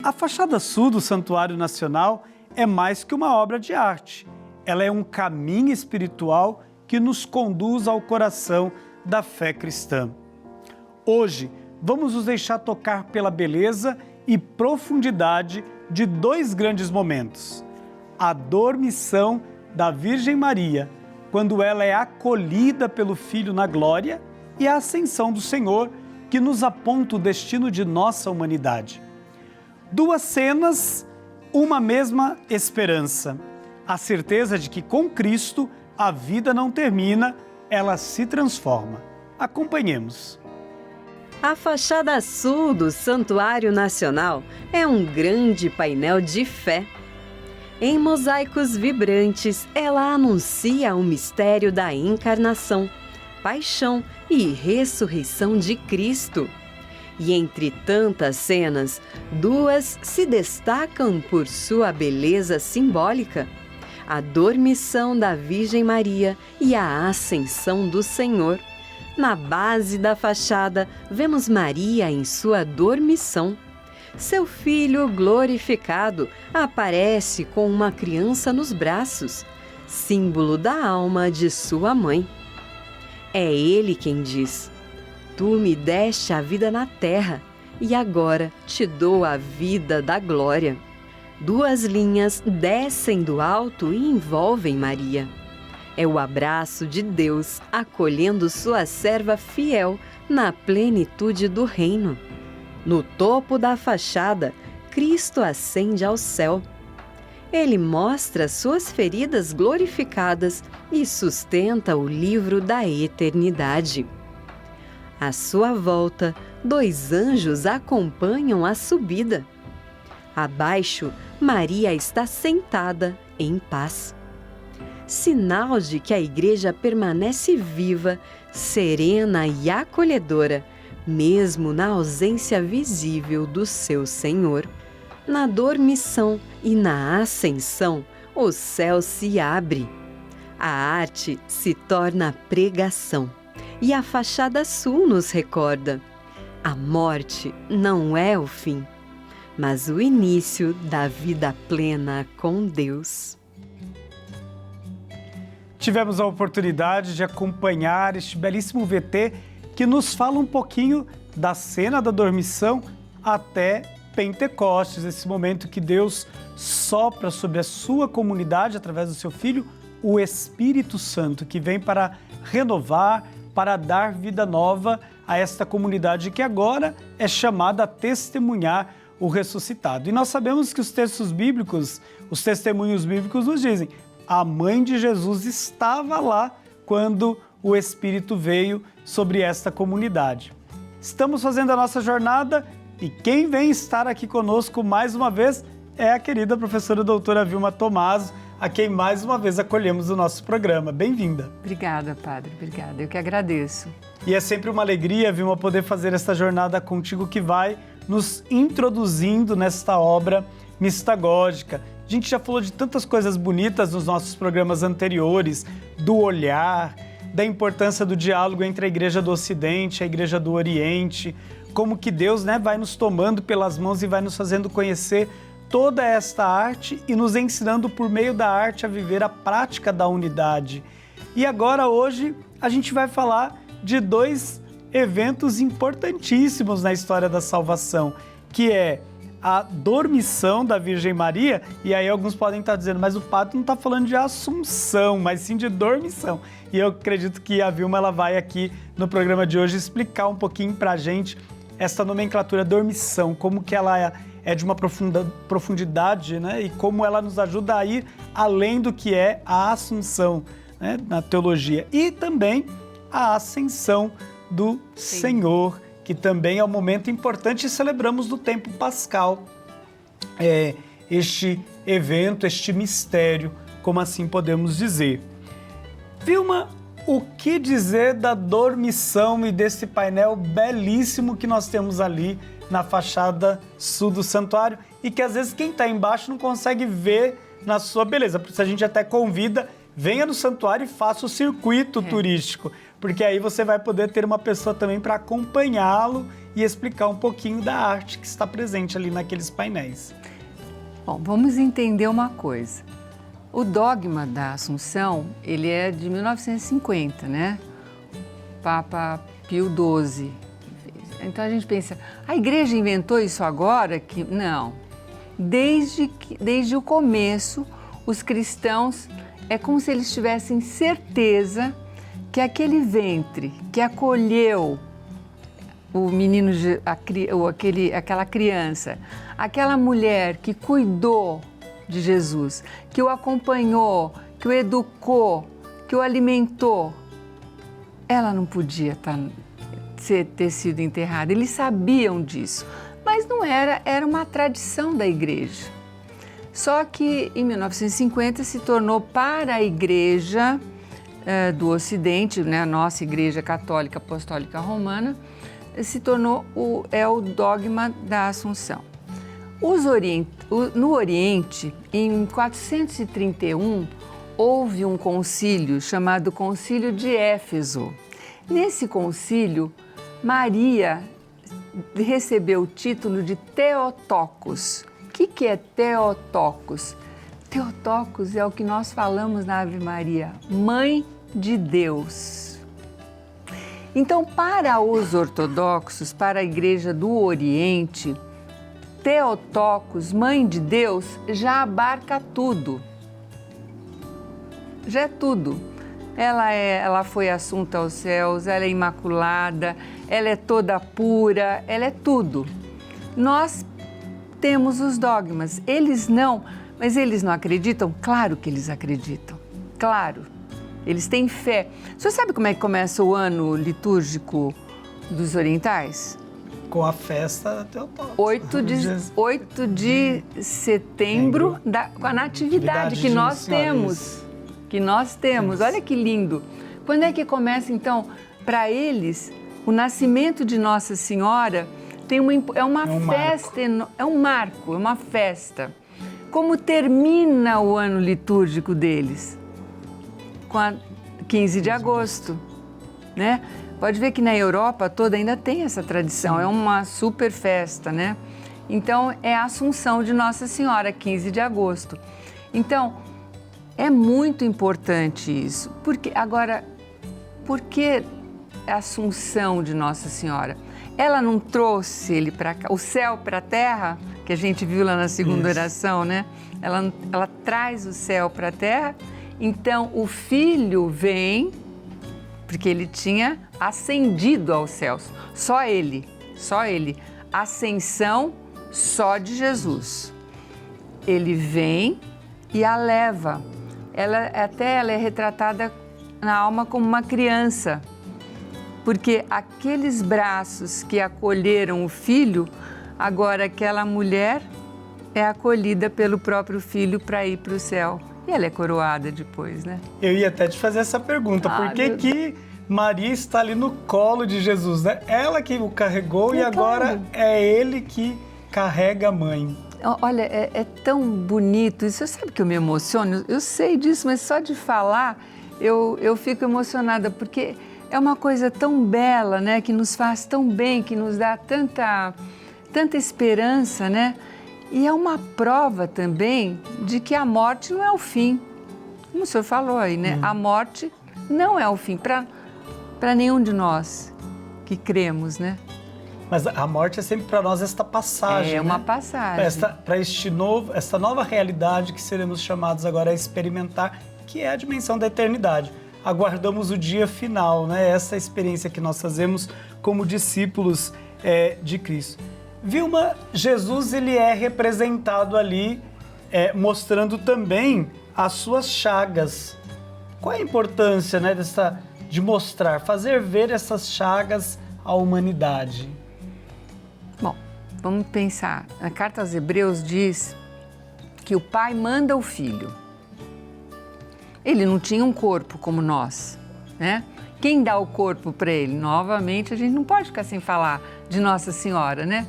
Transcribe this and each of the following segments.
A fachada sul do Santuário Nacional é mais que uma obra de arte. Ela é um caminho espiritual que nos conduz ao coração da fé cristã. Hoje, vamos nos deixar tocar pela beleza e profundidade de dois grandes momentos. A dormição da Virgem Maria, quando ela é acolhida pelo Filho na glória, e a ascensão do Senhor, que nos aponta o destino de nossa humanidade. Duas cenas, uma mesma esperança. A certeza de que com Cristo a vida não termina, ela se transforma. Acompanhemos. A fachada sul do Santuário Nacional é um grande painel de fé. Em mosaicos vibrantes, ela anuncia o mistério da encarnação, paixão e ressurreição de Cristo. E entre tantas cenas, duas se destacam por sua beleza simbólica: a dormição da Virgem Maria e a ascensão do Senhor. Na base da fachada, vemos Maria em sua dormição. Seu filho glorificado aparece com uma criança nos braços, símbolo da alma de sua mãe. É ele quem diz: Tu me deste a vida na terra, e agora te dou a vida da glória. Duas linhas descem do alto e envolvem Maria. É o abraço de Deus acolhendo sua serva fiel na plenitude do reino. No topo da fachada, Cristo ascende ao céu. Ele mostra suas feridas glorificadas e sustenta o livro da eternidade. À sua volta, dois anjos acompanham a subida. Abaixo, Maria está sentada em paz. Sinal de que a Igreja permanece viva, serena e acolhedora, mesmo na ausência visível do seu Senhor. Na dormição e na ascensão, o céu se abre. A arte se torna pregação. E a fachada sul nos recorda: a morte não é o fim, mas o início da vida plena com Deus. Tivemos a oportunidade de acompanhar este belíssimo VT que nos fala um pouquinho da cena da dormição até Pentecostes, esse momento que Deus sopra sobre a sua comunidade através do seu Filho, o Espírito Santo, que vem para renovar, para dar vida nova a esta comunidade que agora é chamada a testemunhar o ressuscitado. E nós sabemos que os textos bíblicos, os testemunhos bíblicos nos dizem: a mãe de Jesus estava lá quando o Espírito veio sobre esta comunidade. Estamos fazendo a nossa jornada e quem vem estar aqui conosco mais uma vez é a querida professora doutora Vilma Tomaso, a quem mais uma vez acolhemos no nosso programa. Bem-vinda. Obrigada, padre. Obrigada. Eu que agradeço. E é sempre uma alegria, Vilma, poder fazer esta jornada contigo que vai nos introduzindo nesta obra mistagógica. A gente já falou de tantas coisas bonitas nos nossos programas anteriores, do olhar, da importância do diálogo entre a Igreja do Ocidente e a Igreja do Oriente, como que Deus, vai nos tomando pelas mãos e vai nos fazendo conhecer toda esta arte e nos ensinando por meio da arte a viver a prática da unidade. E agora, hoje, a gente vai falar de dois eventos importantíssimos na história da salvação, que é a dormição da Virgem Maria, e aí alguns podem estar dizendo, mas o padre não está falando de assunção, mas sim de dormição. E eu acredito que a Vilma ela vai aqui no programa de hoje explicar um pouquinho para a gente essa nomenclatura dormição, como que ela é de uma profundidade, e como ela nos ajuda a ir além do que é a assunção, na teologia. E também a ascensão do Senhor, que também é um momento importante e celebramos no tempo pascal este evento, este mistério, como assim podemos dizer. Vilma, o que dizer da dormição e desse painel belíssimo que nós temos ali na fachada sul do santuário e que às vezes quem está embaixo não consegue ver na sua beleza? Por isso a gente até convida, venha no santuário e faça o circuito turístico, porque aí você vai poder ter uma pessoa também para acompanhá-lo e explicar um pouquinho da arte que está presente ali naqueles painéis. Bom, vamos entender uma coisa. O dogma da Assunção, ele é de 1950, né? Papa Pio XII. Então a gente pensa, a igreja inventou isso agora? Não. Desde o começo, os cristãos, é como se eles tivessem certeza que aquele ventre que acolheu o menino, aquela criança, aquela mulher que cuidou de Jesus, que o acompanhou, que o educou, que o alimentou, ela não podia ter sido enterrada. Eles sabiam disso, mas não era uma tradição da igreja. Só que em 1950 se tornou para a igreja do Ocidente, né, a nossa igreja católica apostólica romana, se tornou o dogma da Assunção. No Oriente, em 431, houve um concílio chamado Concílio de Éfeso. Nesse concílio, Maria recebeu o título de Theotokos. O que é Theotokos? Theotokos é o que nós falamos na Ave Maria, Mãe de Deus. Então, para os ortodoxos, para a Igreja do Oriente, Theotokos, Mãe de Deus, já abarca tudo. Já é tudo. Ela foi assunta aos céus, ela é imaculada, ela é toda pura, ela é tudo. Nós temos os dogmas, eles não, mas eles não acreditam? Claro que eles acreditam, claro. Eles têm fé. Você sabe como é que começa o ano litúrgico dos orientais? Com a festa Theotokos. 8 de setembro, com a natividade que nós temos. Que nós temos. Olha que lindo. Quando é que começa, então, para eles, o nascimento de Nossa Senhora é uma festa, é um marco, é uma festa. Como termina o ano litúrgico deles? Com a 15 de agosto, né? Pode ver que na Europa toda ainda tem essa tradição, é uma super festa, né? Então, é a Assunção de Nossa Senhora, 15 de agosto. Então, é muito importante isso. Por que a Assunção de Nossa Senhora? Ela não trouxe ele para cá, o céu para a terra, que a gente viu lá na segunda oração, né? Ela traz o céu para a terra. Então, o Filho vem, porque ele tinha ascendido aos céus. Só ele. Ascensão só de Jesus. Ele vem e a leva. Ela é retratada na alma como uma criança, porque aqueles braços que acolheram o Filho, agora aquela mulher é acolhida pelo próprio Filho para ir para o céu. E ela é coroada depois, né? Eu ia até te fazer essa pergunta. Por que Maria está ali no colo de Jesus, né? Ela que o carregou e agora é ele que carrega a mãe. Olha, é tão bonito isso. Você sabe que eu me emociono? Eu sei disso, mas só de falar eu fico emocionada, porque é uma coisa tão bela, né? Que nos faz tão bem, que nos dá tanta esperança, né? E é uma prova também de que a morte não é o fim. Como o senhor falou aí, né? A morte não é o fim para nenhum de nós que cremos, né? Mas a morte é sempre para nós esta passagem. É uma passagem. Para esta nova realidade que seremos chamados agora a experimentar, que é a dimensão da eternidade. Aguardamos o dia final, né? Essa experiência que nós fazemos como discípulos de Cristo. Vilma, Jesus ele é representado ali, mostrando também as suas chagas. Qual é a importância, né, de mostrar, fazer ver essas chagas à humanidade? Bom, vamos pensar. A carta aos Hebreus diz que o Pai manda o Filho. Ele não tinha um corpo como nós, né? Quem dá o corpo para ele? Novamente, a gente não pode ficar sem falar de Nossa Senhora, né?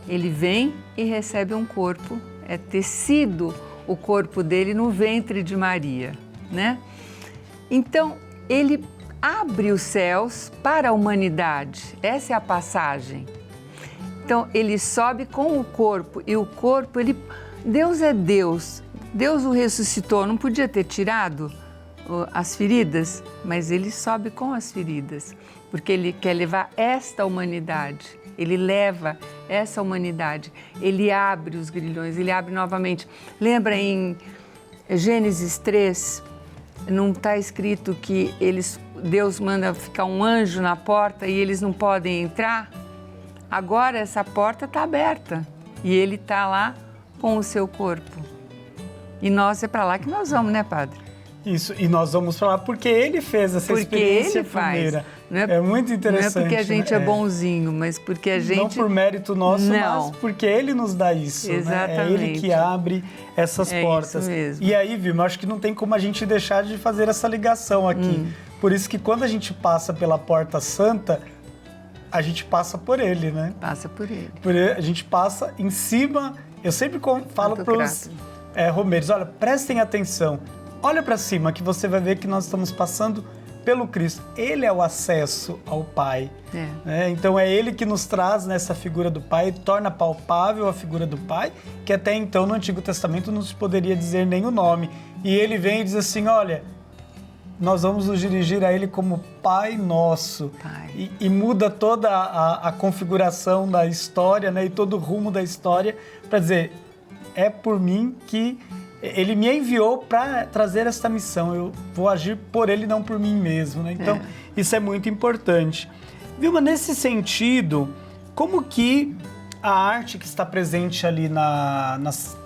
Ele vem e recebe um corpo, é tecido o corpo dele no ventre de Maria, né? Então, ele abre os céus para a humanidade. Essa é a passagem. Então, ele sobe com o corpo, e o corpo, Deus é Deus. Deus o ressuscitou, não podia ter tirado as feridas, mas ele sobe com as feridas, porque ele quer levar esta humanidade. Ele leva essa humanidade, ele abre os grilhões, ele abre novamente. Lembra em Gênesis 3, não está escrito que Deus manda ficar um anjo na porta e eles não podem entrar? Agora essa porta está aberta e ele está lá com o seu corpo. E nós é para lá que nós vamos, né, Padre? Isso, e nós vamos para lá porque ele fez essa experiência primeira. É muito interessante. Não é porque a gente é bonzinho, mas porque a gente... Não por mérito nosso, mas porque ele nos dá isso. Exatamente. Né? É ele que abre essas portas. Isso mesmo. E aí, Vilma, acho que não tem como a gente deixar de fazer essa ligação aqui. Por isso que quando a gente passa pela Porta Santa, a gente passa por ele, né? Passa por ele. A gente passa em cima. Eu sempre falo para os romeiros, olha, prestem atenção. Olha para cima que você vai ver que nós estamos passando pelo Cristo. Ele é o acesso ao Pai. Então é ele que nos traz nessa figura do Pai, torna palpável a figura do Pai, que até então no Antigo Testamento não se poderia dizer nem o nome. E ele vem e diz assim, olha, nós vamos nos dirigir a ele como Pai Nosso. E muda toda a configuração da história, né, e todo o rumo da história para dizer, é por mim que ele me enviou para trazer esta missão. Eu vou agir por ele, não por mim mesmo. Né? Então, isso é muito importante. Vilma, nesse sentido, como que a arte que está presente ali nas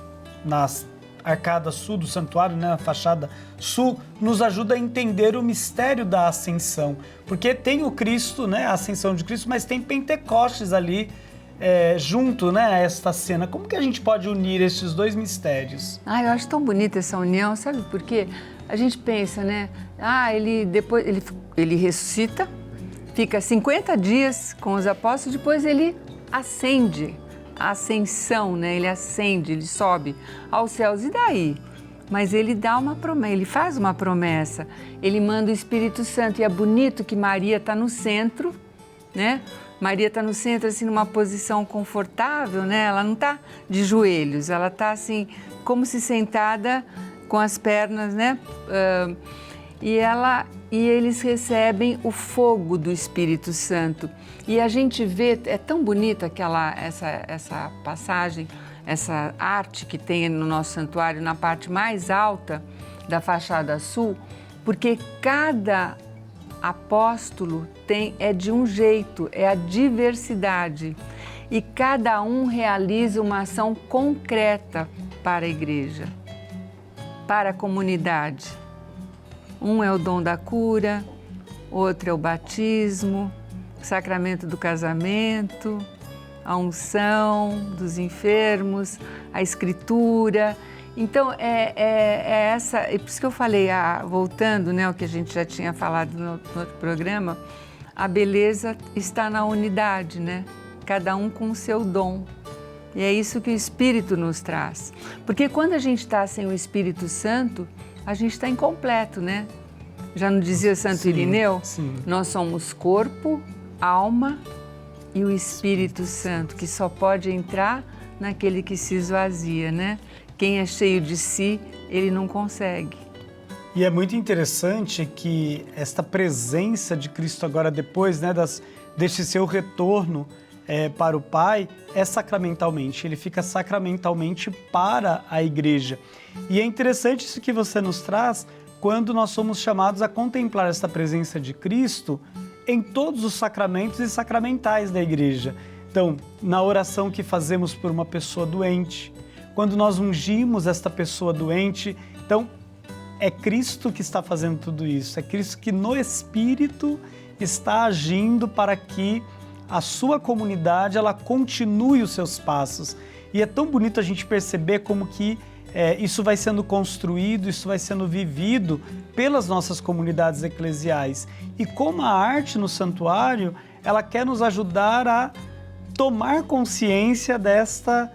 arcada sul do santuário, né, na fachada sul, nos ajuda a entender o mistério da ascensão? Porque tem o Cristo, né, a ascensão de Cristo, mas tem Pentecostes ali, junto, né, a esta cena. Como que a gente pode unir esses dois mistérios? Eu acho tão bonita essa união, sabe por quê? A gente pensa, né, ele ressuscita, fica 50 dias com os apóstolos, depois ele ascende, a ascensão, né, ele ascende, ele sobe aos céus, e daí? Mas ele dá uma promessa, ele faz uma promessa, ele manda o Espírito Santo, e é bonito que Maria está no centro, né? Maria está no centro, assim, numa posição confortável, né? Ela não está de joelhos, ela está assim, como se sentada com as pernas, né? E eles recebem o fogo do Espírito Santo. E a gente vê, é tão bonita essa passagem, essa arte que tem no nosso santuário, na parte mais alta da fachada sul, porque cada apóstolo é de um jeito, é a diversidade. E cada um realiza uma ação concreta para a igreja, para a comunidade. Um é o dom da cura, outro é o batismo, o sacramento do casamento, a unção dos enfermos, a escritura. Então, é por isso que eu falei, voltando, né, ao que a gente já tinha falado no outro programa, a beleza está na unidade, né? Cada um com o seu dom. E é isso que o Espírito nos traz. Porque quando a gente está sem o Espírito Santo, a gente está incompleto, né? Já não dizia Santo Irineu? Sim. Nós somos corpo, alma e o Espírito Santo, que só pode entrar naquele que se esvazia, né? Quem é cheio de si, ele não consegue. E é muito interessante que esta presença de Cristo agora, depois, né, deste seu retorno para o Pai, é sacramentalmente. Ele fica sacramentalmente para a igreja. E é interessante isso que você nos traz quando nós somos chamados a contemplar esta presença de Cristo em todos os sacramentos e sacramentais da igreja. Então, na oração que fazemos por uma pessoa doente, quando nós ungimos esta pessoa doente, então é Cristo que está fazendo tudo isso, é Cristo que no Espírito está agindo para que a sua comunidade ela continue os seus passos. E é tão bonito a gente perceber como que isso vai sendo construído, isso vai sendo vivido pelas nossas comunidades eclesiais. E como a arte no santuário, ela quer nos ajudar a tomar consciência desta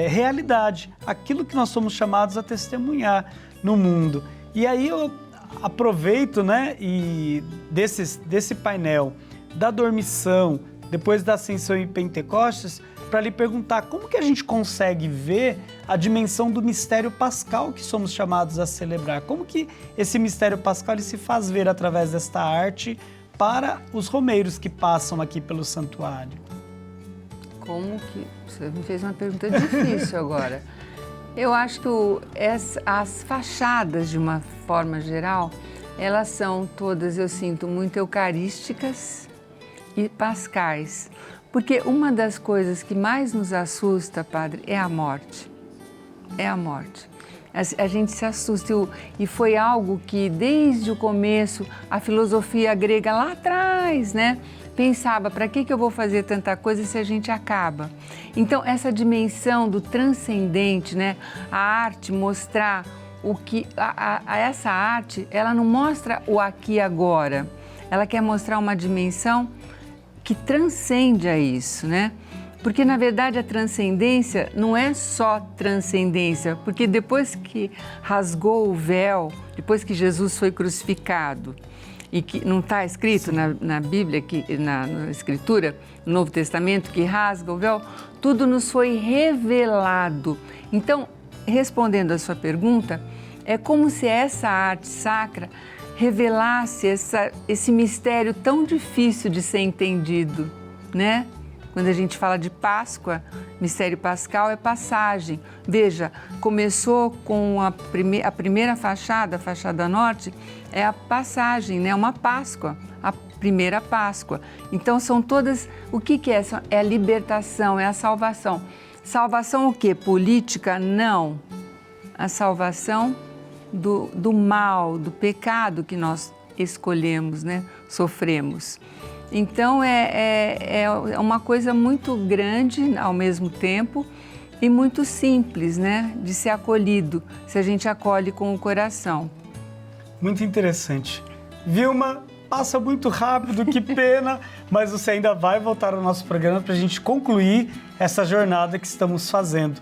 realidade, aquilo que nós somos chamados a testemunhar no mundo. E aí aproveito, né, e desse painel da dormição, depois da ascensão em Pentecostes, para lhe perguntar como que a gente consegue ver a dimensão do mistério pascal que somos chamados a celebrar. Como que esse mistério pascal ele se faz ver através desta arte para os romeiros que passam aqui pelo santuário? Como que... Você me fez uma pergunta difícil agora. Eu acho que as fachadas, de uma forma geral, elas são todas, eu sinto, muito eucarísticas e pascais. Porque uma das coisas que mais nos assusta, padre, é a morte. É a morte. A gente se assusta e foi algo que desde o começo a filosofia grega lá atrás, né, pensava, para que eu vou fazer tanta coisa se a gente acaba? Então essa dimensão do transcendente, né, a arte mostrar o que essa arte, ela não mostra o aqui e agora. Ela quer mostrar uma dimensão que transcende a isso, né? Porque, na verdade, a transcendência não é só transcendência, porque depois que rasgou o véu, depois que Jesus foi crucificado, e que não está escrito na Bíblia, na Escritura, no Novo Testamento, que rasga o véu, tudo nos foi revelado. Então, respondendo a sua pergunta, é como se essa arte sacra revelasse esse mistério tão difícil de ser entendido, né? Quando a gente fala de Páscoa, mistério pascal é passagem. Veja, começou com a primeira fachada, a fachada norte, é a passagem, né? Uma Páscoa, a primeira Páscoa. Então são todas, o que é? É a libertação, é a salvação. Salvação o quê? Política? Não. A salvação do mal, do pecado que nós escolhemos, né? Sofremos. Então é uma coisa muito grande ao mesmo tempo e muito simples, né? De ser acolhido, se a gente acolhe com o coração. Muito interessante. Vilma, passa muito rápido, que pena, mas você ainda vai voltar ao nosso programa para a gente concluir essa jornada que estamos fazendo.